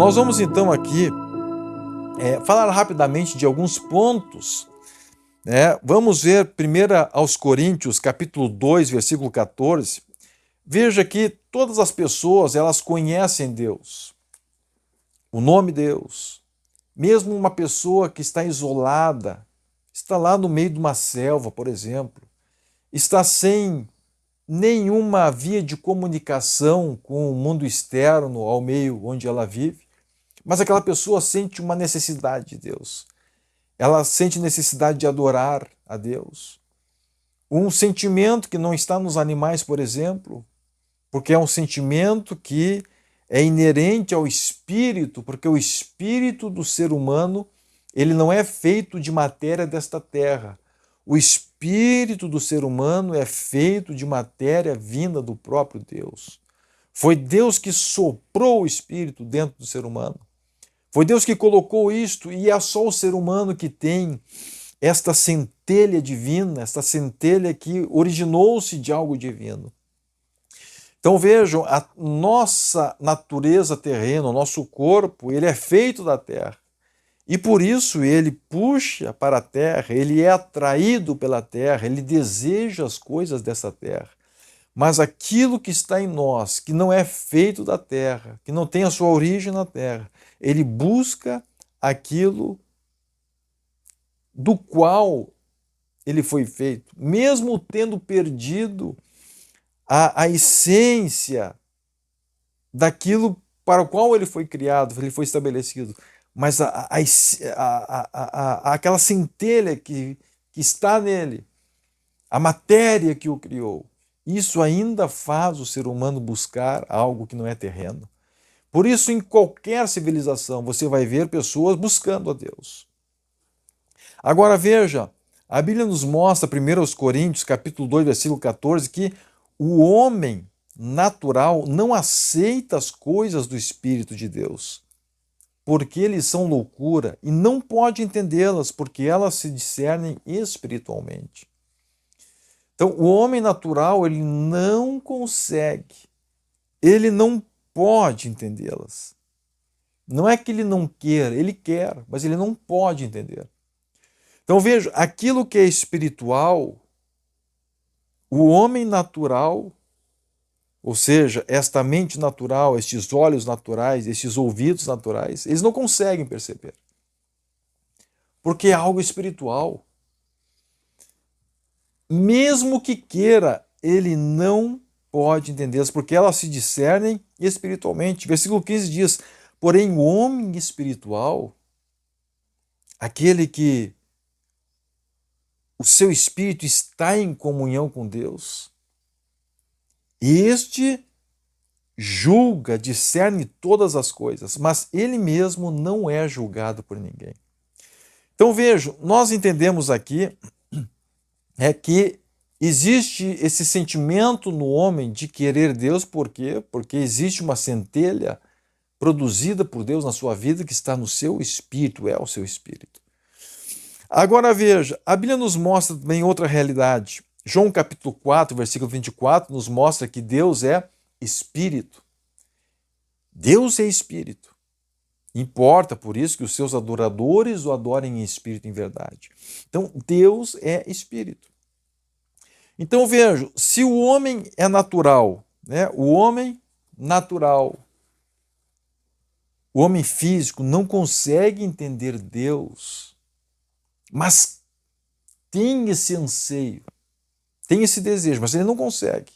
Nós vamos então aqui falar rapidamente de alguns pontos. Vamos ver 1 aos Coríntios, capítulo 2, versículo 14. Veja que todas as pessoas, elas conhecem Deus, o nome de Deus. Mesmo uma pessoa que está isolada, está lá no meio de uma selva, por exemplo, está sem nenhuma via de comunicação com o mundo externo, ao meio onde ela vive, mas aquela pessoa sente uma necessidade de Deus. Ela sente necessidade de adorar a Deus. Um sentimento que não está nos animais, por exemplo, porque é um sentimento que é inerente ao espírito, porque o espírito do ser humano, ele não é feito de matéria desta terra. O espírito do ser humano é feito de matéria vinda do próprio Deus. Foi Deus que soprou o espírito dentro do ser humano. Foi Deus que colocou isto, e é só o ser humano que tem esta centelha divina, esta centelha que originou-se de algo divino. Então vejam, a nossa natureza terrena, o nosso corpo, ele é feito da terra. E por isso ele puxa para a terra, ele é atraído pela terra, ele deseja as coisas dessa terra. Mas aquilo que está em nós, que não é feito da terra, que não tem a sua origem na terra, ele busca aquilo do qual ele foi feito, mesmo tendo perdido a essência daquilo para o qual ele foi criado, ele foi estabelecido. Mas aquela centelha que está nele, a matéria que o criou, isso ainda faz o ser humano buscar algo que não é terreno. Por isso, em qualquer civilização, você vai ver pessoas buscando a Deus. Agora veja, a Bíblia nos mostra, 1 Coríntios, capítulo 2, versículo 14, que o homem natural não aceita as coisas do Espírito de Deus, porque eles são loucura, e não pode entendê-las, porque elas se discernem espiritualmente. Então, o homem natural, ele não consegue, ele não pode entendê-las. Não é que ele não queira, ele quer, mas ele não pode entender. Então veja, aquilo que é espiritual, o homem natural, ou seja, esta mente natural, estes olhos naturais, estes ouvidos naturais, eles não conseguem perceber. Porque é algo espiritual. Mesmo que queira, ele não pode entendê-las, porque elas se discernem espiritualmente. Versículo 15 diz: porém, o homem espiritual, aquele que o seu espírito está em comunhão com Deus, este julga, discerne todas as coisas, mas ele mesmo não é julgado por ninguém. Então vejam, nós entendemos aqui que existe esse sentimento no homem de querer Deus, por quê? Porque existe uma centelha produzida por Deus na sua vida que está no seu espírito, é o seu espírito. Agora veja, a Bíblia nos mostra também outra realidade. João capítulo 4, versículo 24, nos mostra que Deus é espírito. Deus é espírito. Importa, por isso, que os seus adoradores o adorem em espírito e em verdade. Então, Deus é espírito. Então, vejo, se o homem é natural, o homem natural, o homem físico não consegue entender Deus, mas tem esse anseio, tem esse desejo, mas ele não consegue.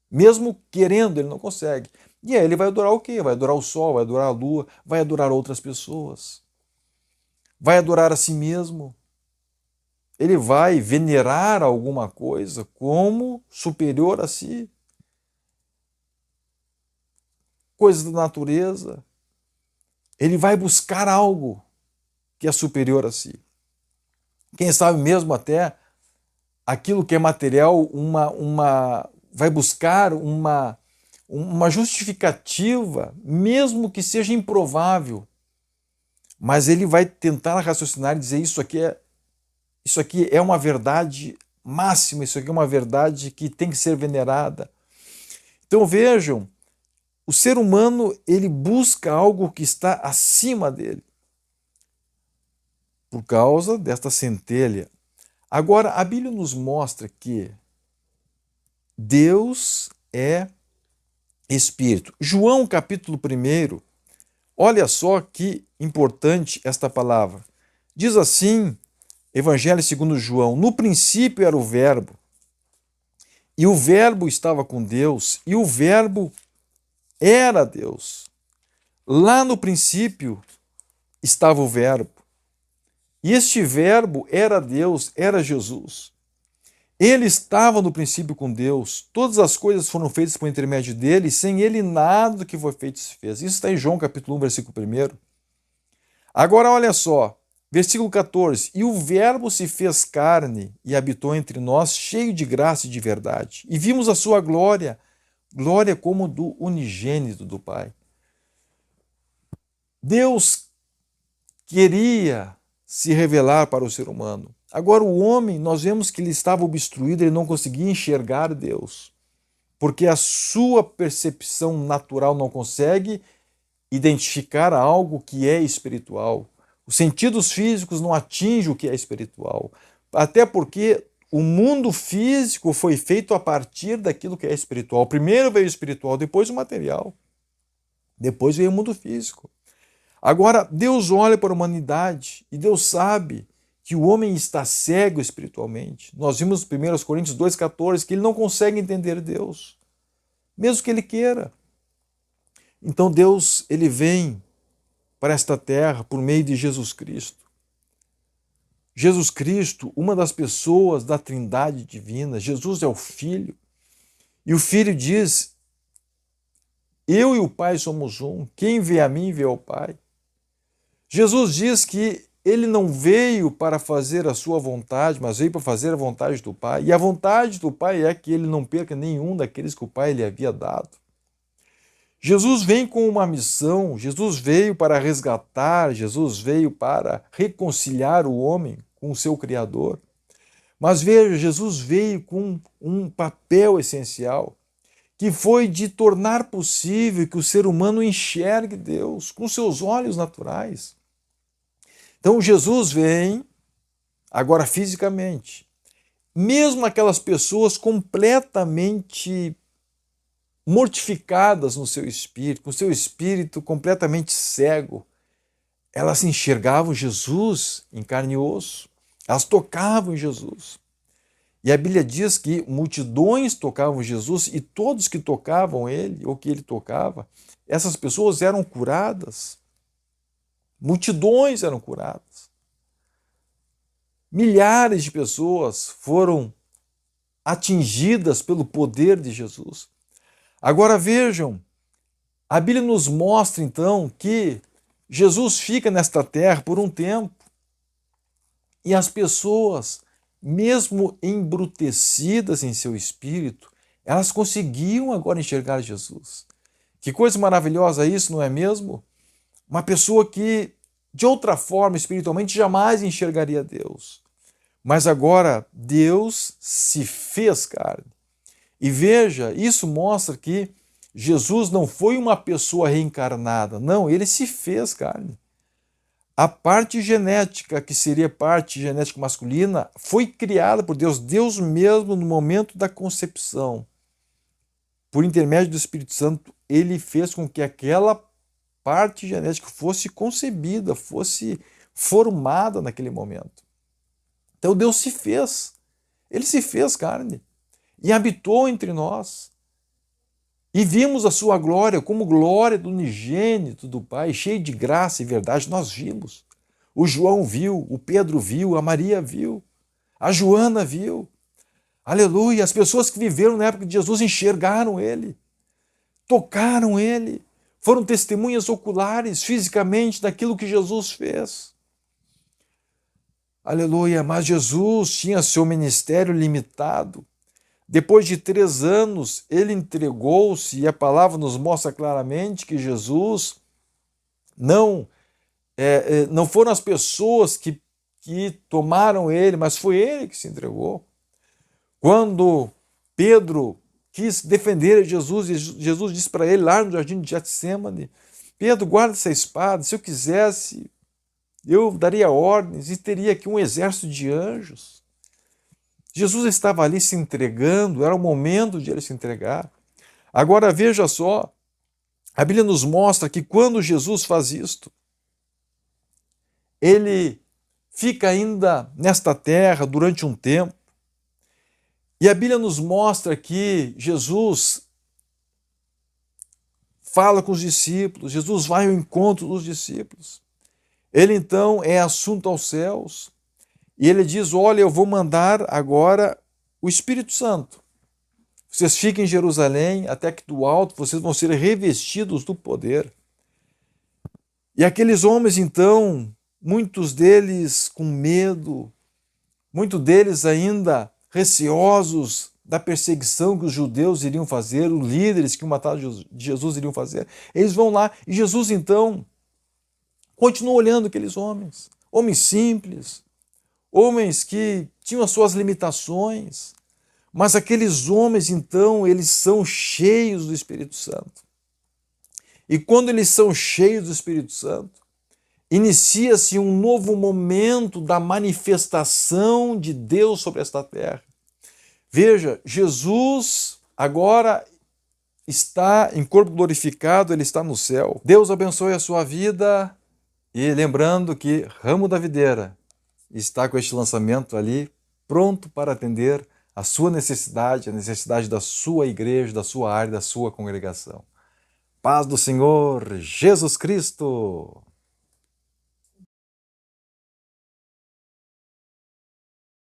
Mesmo querendo, ele não consegue. E aí ele vai adorar o quê? Vai adorar o sol, vai adorar a lua, vai adorar outras pessoas, vai adorar a si mesmo. Ele vai venerar alguma coisa como superior a si. Coisas da natureza. Ele vai buscar algo que é superior a si. Quem sabe mesmo até aquilo que é material, vai buscar uma justificativa, mesmo que seja improvável. Mas ele vai tentar raciocinar e dizer: isso aqui é uma verdade máxima, isso aqui é uma verdade que tem que ser venerada. Então vejam, o ser humano, ele busca algo que está acima dele, por causa desta centelha. Agora, a Bíblia nos mostra que Deus é Espírito. João, capítulo 1, olha só que importante esta palavra. Diz assim, Evangelho segundo João: no princípio era o Verbo, e o Verbo estava com Deus, e o Verbo era Deus. Lá no princípio estava o Verbo, e este Verbo era Deus, era Jesus. Ele estava no princípio com Deus, todas as coisas foram feitas por intermédio dele, e sem ele nada do que foi feito se fez. Isso está em João capítulo 1, versículo 1. Agora olha só, versículo 14: e o Verbo se fez carne e habitou entre nós, cheio de graça e de verdade. E vimos a sua glória, glória como do unigênito do Pai. Deus queria se revelar para o ser humano. Agora o homem, nós vemos que ele estava obstruído, ele não conseguia enxergar Deus, porque a sua percepção natural não consegue identificar algo que é espiritual. Os sentidos físicos não atingem o que é espiritual, até porque o mundo físico foi feito a partir daquilo que é espiritual. Primeiro veio o espiritual, depois o material, depois veio o mundo físico. Agora, Deus olha para a humanidade e Deus sabe que o homem está cego espiritualmente. Nós vimos em 1 Coríntios 2,14 que ele não consegue entender Deus, mesmo que ele queira. Então Deus, ele vem para esta terra por meio de Jesus Cristo. Jesus Cristo, uma das pessoas da Trindade divina, Jesus é o Filho. E o Filho diz: eu e o Pai somos um, quem vê a mim vê ao Pai. Jesus diz que ele não veio para fazer a sua vontade, mas veio para fazer a vontade do Pai. E a vontade do Pai é que ele não perca nenhum daqueles que o Pai lhe havia dado. Jesus vem com uma missão, Jesus veio para resgatar, Jesus veio para reconciliar o homem com o seu Criador. Mas veja, Jesus veio com um papel essencial, que foi de tornar possível que o ser humano enxergue Deus com seus olhos naturais. Então Jesus vem, agora fisicamente, mesmo aquelas pessoas completamente mortificadas no seu espírito, com o seu espírito completamente cego, elas enxergavam Jesus em carne e osso, elas tocavam em Jesus. E a Bíblia diz que multidões tocavam Jesus e todos que tocavam ele, ou que ele tocava, essas pessoas eram curadas. Multidões eram curadas. Milhares de pessoas foram atingidas pelo poder de Jesus. Agora vejam, a Bíblia nos mostra então que Jesus fica nesta terra por um tempo e as pessoas, mesmo embrutecidas em seu espírito, elas conseguiam agora enxergar Jesus. Que coisa maravilhosa isso, não é mesmo? Uma pessoa que, de outra forma, espiritualmente, jamais enxergaria Deus. Mas agora Deus se fez carne. E veja, isso mostra que Jesus não foi uma pessoa reencarnada. Não, ele se fez carne. A parte genética, que seria parte genética masculina, foi criada por Deus. Deus mesmo, no momento da concepção, por intermédio do Espírito Santo, ele fez com que aquela parte genética fosse concebida, fosse formada naquele momento. Então Deus se fez, ele se fez carne e habitou entre nós. E vimos a sua glória como glória do unigênito do Pai, cheio de graça e verdade. Nós vimos. O João viu, o Pedro viu, a Maria viu, a Joana viu. Aleluia! As pessoas que viveram na época de Jesus enxergaram ele, tocaram ele, foram testemunhas oculares, fisicamente, daquilo que Jesus fez. Aleluia! Mas Jesus tinha seu ministério limitado. Depois de 3 anos, ele entregou-se, e a palavra nos mostra claramente que Jesus não foram as pessoas que tomaram ele, mas foi ele que se entregou. Quando Pedro quis defender Jesus, e Jesus disse para ele lá no jardim de Getsêmani: Pedro, guarda essa espada, se eu quisesse, eu daria ordens e teria aqui um exército de anjos. Jesus estava ali se entregando, era o momento de ele se entregar. Agora veja só, a Bíblia nos mostra que quando Jesus faz isto, ele fica ainda nesta terra durante um tempo, e a Bíblia nos mostra que Jesus fala com os discípulos, Jesus vai ao encontro dos discípulos. Ele então é assunto aos céus, e ele diz: olha, eu vou mandar agora o Espírito Santo. Vocês fiquem em Jerusalém, até que do alto vocês vão ser revestidos do poder. E aqueles homens então, muitos deles com medo, muitos deles ainda receosos da perseguição que os judeus iriam fazer, os líderes que o mataram de Jesus iriam fazer, eles vão lá e Jesus então continua olhando aqueles homens, homens simples, homens que tinham as suas limitações, mas aqueles homens então, eles são cheios do Espírito Santo. E quando eles são cheios do Espírito Santo, inicia-se um novo momento da manifestação de Deus sobre esta terra. Veja, Jesus agora está em corpo glorificado, ele está no céu. Deus abençoe a sua vida, e lembrando que Ramo da Videira está com este lançamento ali pronto para atender a sua necessidade, a necessidade da sua igreja, da sua área, da sua congregação. Paz do Senhor Jesus Cristo!